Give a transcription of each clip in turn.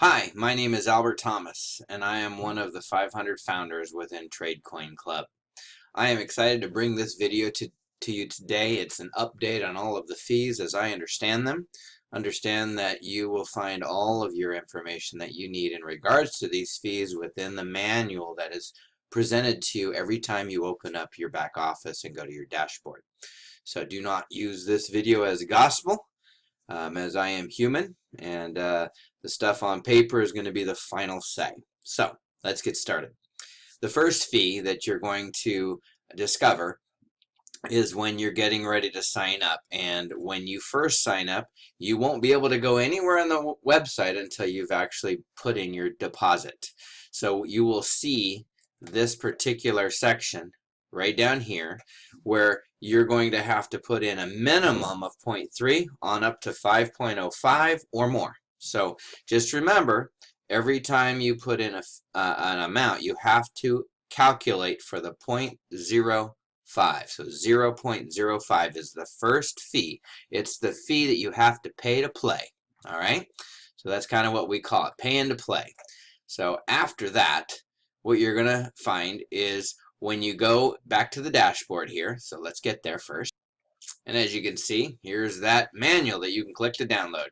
Hi, my name is Albert Thomas, and I am one of the 500 founders within TradeCoin Club. I am excited to bring this video to you today. It's an update on all of the fees as I understand them. Understand that you will find all of your information that you need in regards to these fees within the manual that is presented to you every time you open up your back office and go to your dashboard. So do not use this video as gospel. As I am human, and the stuff on paper is going to be the final say. So let's get started. The first fee that you're going to discover is when you're getting ready to sign up. And when you first sign up, you won't be able to go anywhere on the website until you've actually put in your deposit. So you will see this particular section right down here where you're going to have to put in a minimum of 0.3 on up to 5.05 or more. So just remember, every time you put in an amount, you have to calculate for the 0.05. So 0.05 is the first fee. It's the fee that you have to pay to play. All right? So that's kind of what we call it, paying to play. So after that, what you're going to find is when you go back to the dashboard here, so let's get there first. And as you can see, here's that manual that you can click to download.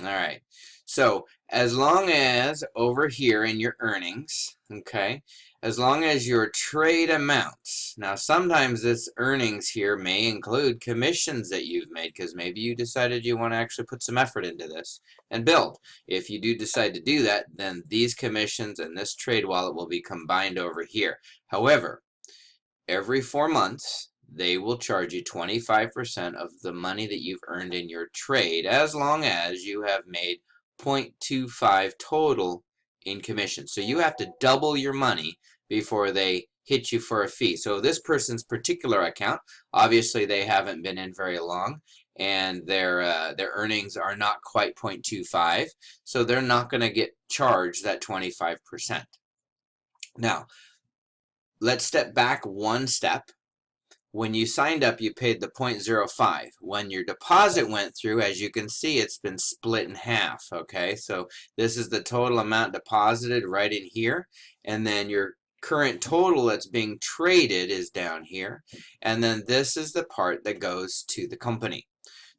All right, so as long as over here in your earnings, okay, as long as your trade amounts, now sometimes this earnings here may include commissions that you've made because maybe you decided you want to actually put some effort into this and build. If you do decide to do that, then these commissions and this trade wallet will be combined over here. However, every 4 months, they will charge you 25% of the money that you've earned in your trade as long as you have made 0.25 total in commission. So you have to double your money before they hit you for a fee. So this person's particular account, obviously they haven't been in very long and their earnings are not quite 0.25, so they're not going to get charged that 25%. Now, let's step back one step. When you signed up, you paid the 0.05. When your deposit went through, as you can see, it's been split in half, okay? So this is the total amount deposited right in here, and then your current total that's being traded is down here, and then this is the part that goes to the company.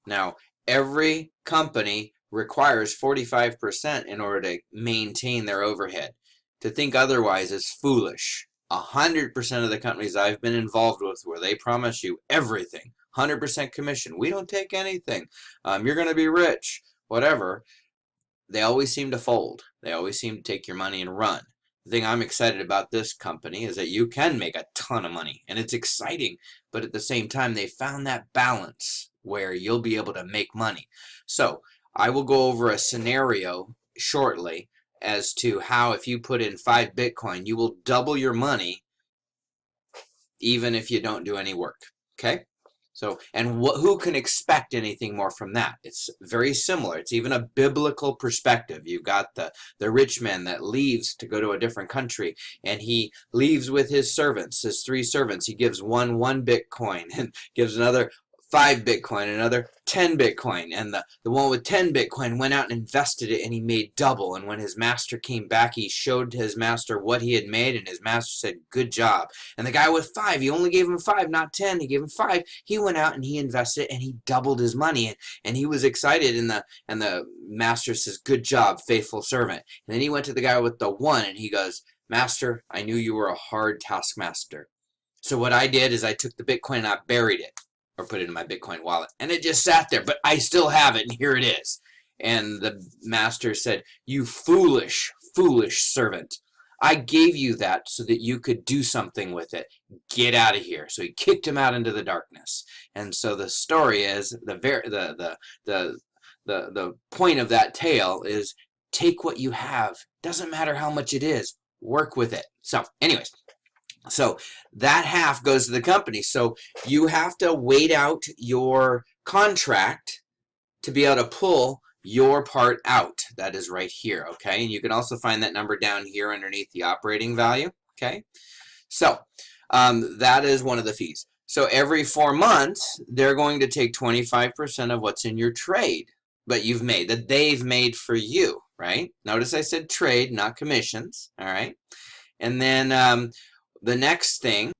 Now, every company requires 45% in order to maintain their overhead. To think otherwise is foolish. 100% of the companies I've been involved with where they promise you everything, 100% commission, we don't take anything, you're going to be rich, whatever, they always seem to fold. They always seem to take your money and run. The thing I'm excited about this company is that you can make a ton of money, and it's exciting, but at the same time, they found that balance where you'll be able to make money. So I will go over a scenario shortly as to how if you put in 5 Bitcoin, you will double your money even if you don't do any work, okay? So, and who can expect anything more from that? It's very similar. It's even a biblical perspective. You've got the rich man that leaves to go to a different country, and he leaves with his servants, his 3 servants. He gives one Bitcoin and gives another 5 Bitcoin, another 10 Bitcoin, and the one with 10 Bitcoin went out and invested it, and he made double. And when his master came back, he showed his master what he had made, and his master said, good job. And the guy with 5, he only gave him 5, not 10. He gave him 5. He went out and he invested, and he doubled his money, and he was excited, and the master says, good job, faithful servant. And then he went to the guy with the 1, and he goes, master, I knew you were a hard taskmaster. So what I did is I took the Bitcoin and I buried it, or put it in my Bitcoin wallet, and it just sat there, but I still have it, and here it is. And the master said, you foolish, foolish servant. I gave you that so that you could do something with it. Get out of here. So he kicked him out into the darkness. And so the story is, the point of that tale is, take what you have. Doesn't matter how much it is. Work with it. So anyways, so that half goes to the company. So you have to wait out your contract to be able to pull your part out. That is right here, okay? And you can also find that number down here underneath the operating value, okay? So that is one of the fees. So every 4 months, they're going to take 25% of what's in your trade that you've made, that they've made for you, right? Notice I said trade, not commissions, all right? And then the next thing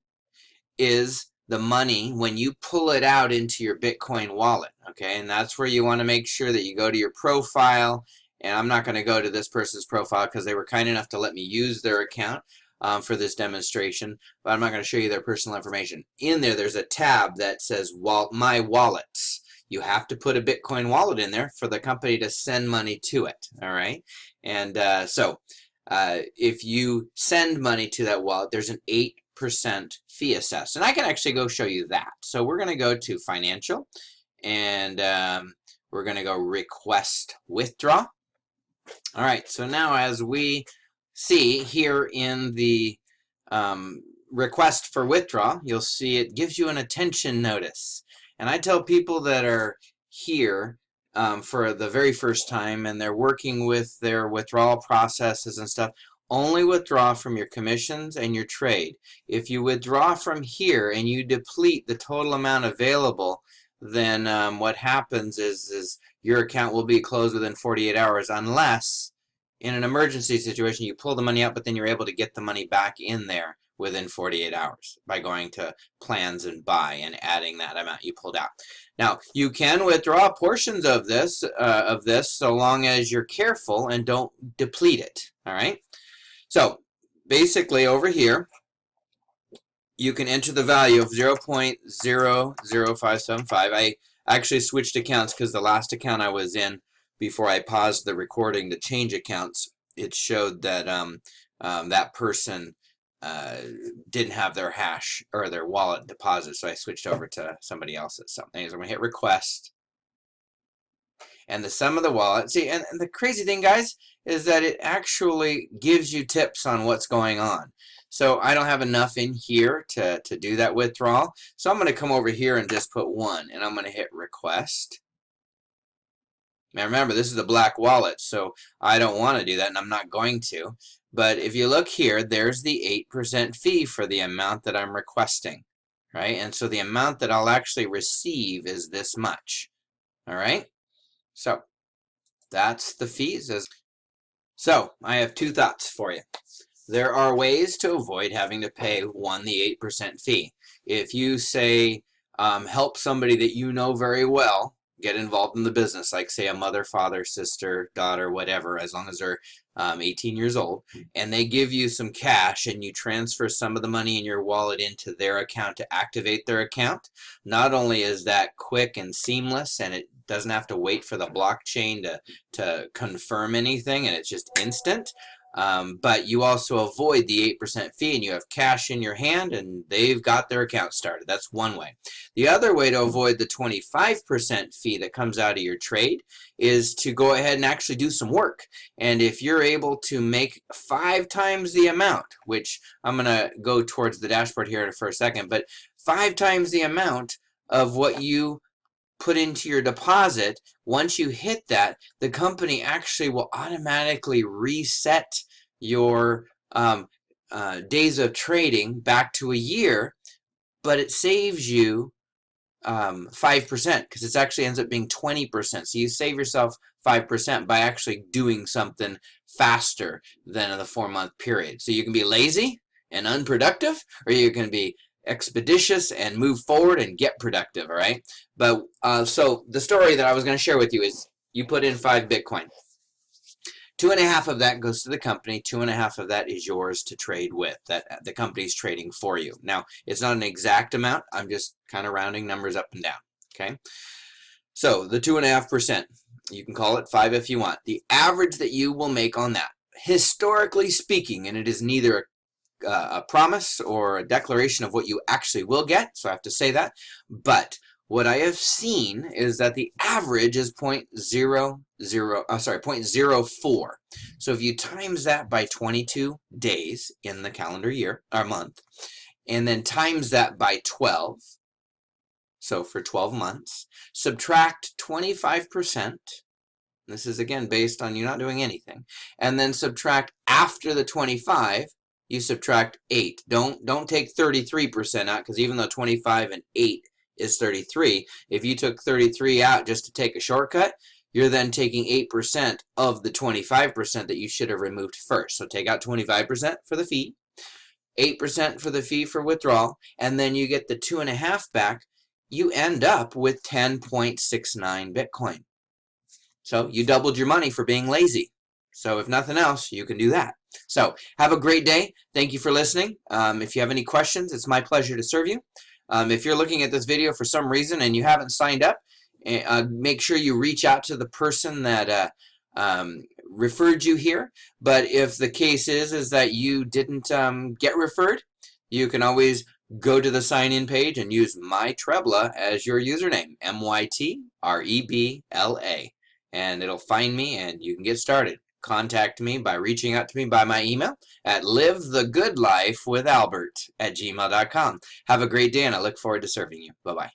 is the money when you pull it out into your Bitcoin wallet, okay? And that's where you want to make sure that you go to your profile. And I'm not going to go to this person's profile because they were kind enough to let me use their account for this demonstration, but I'm not going to show you their personal information. In there, there's a tab that says My Wallets. You have to put a Bitcoin wallet in there for the company to send money to it, all right? And if you send money to that wallet, there's an 8% fee assessed. And I can actually go show you that. So we're going to go to Financial, and we're going to go Request Withdraw. All right, so now as we see here in the request for withdrawal, you'll see it gives you an attention notice. And I tell people that are here for the very first time and they're working with their withdrawal processes and stuff, only withdraw from your commissions and your trade. If you withdraw from here and you deplete the total amount available, then what happens is your account will be closed within 48 hours unless in an emergency situation you pull the money out, but then you're able to get the money back in there within 48 hours by going to plans and buy and adding that amount you pulled out. Now you can withdraw portions of this so long as you're careful and don't deplete it. All right, so basically over here you can enter the value of 0.00575. I actually switched accounts because the last account I was in before I paused the recording to change accounts, it showed that that person didn't have their hash or their wallet deposit, so I switched over to somebody else's. So anyways, I'm going to hit request. And the sum of the wallet, see, and the crazy thing, guys, is that it actually gives you tips on what's going on. So I don't have enough in here to do that withdrawal. So I'm going to come over here and just put 1, and I'm going to hit request. Now remember, this is a black wallet, so I don't want to do that, and I'm not going to. But if you look here, there's the 8% fee for the amount that I'm requesting, right? And so the amount that I'll actually receive is this much, all right? So that's the fees. So I have 2 thoughts for you. There are ways to avoid having to pay, the 8% fee. If you say help somebody that you know very well get involved in the business, like say a mother, father, sister, daughter, whatever, as long as they're 18 years old, and they give you some cash and you transfer some of the money in your wallet into their account to activate their account, not only is that quick and seamless and it doesn't have to wait for the blockchain to confirm anything and it's just instant, but you also avoid the 8% fee and you have cash in your hand and they've got their account started. That's one way. The other way to avoid the 25% fee that comes out of your trade is to go ahead and actually do some work. And if you're able to make 5 times the amount, which I'm going to go towards the dashboard here for a second, but 5 times the amount of what you put into your deposit, once you hit that, the company actually will automatically reset your days of trading back to a year, but it saves you 5% because it actually ends up being 20%. So you save yourself 5% by actually doing something faster than the 4-month period. So you can be lazy and unproductive, or you can be expeditious and move forward and get productive, all right? But so the story that I was going to share with you is you put in 5 Bitcoin. 2.5 of that goes to the company. 2.5 of that is yours to trade with. That the company's trading for you. Now, it's not an exact amount. I'm just kind of rounding numbers up and down, okay? So the 2.5%, you can call it 5 if you want. The average that you will make on that, historically speaking, and it is neither a promise or a declaration of what you actually will get, so I have to say that, but what I have seen is that the average is 0.04. So if you times that by 22 days in the calendar year or month, and then times that by 12, so for 12 months, subtract 25%. This is again based on you not doing anything, and then subtract after the 25. You subtract 8. Don't take 33% out, because even though 25 and 8 is 33, if you took 33 out just to take a shortcut, you're then taking 8% of the 25% that you should have removed first. So take out 25% for the fee, 8% for the fee for withdrawal, and then you get the 2.5 back. You end up with 10.69 Bitcoin. So you doubled your money for being lazy. So if nothing else, you can do that. So have a great day. Thank you for listening. If you have any questions, it's my pleasure to serve you. If you're looking at this video for some reason and you haven't signed up, make sure you reach out to the person that referred you here. But if the case is that you didn't get referred, you can always go to the sign-in page and use mytrebla as your username, MYTREBLA, and it'll find me and you can get started. Contact me by reaching out to me by my email at livethegoodlifewithalbert@gmail.com. Have a great day, and I look forward to serving you. Bye-bye.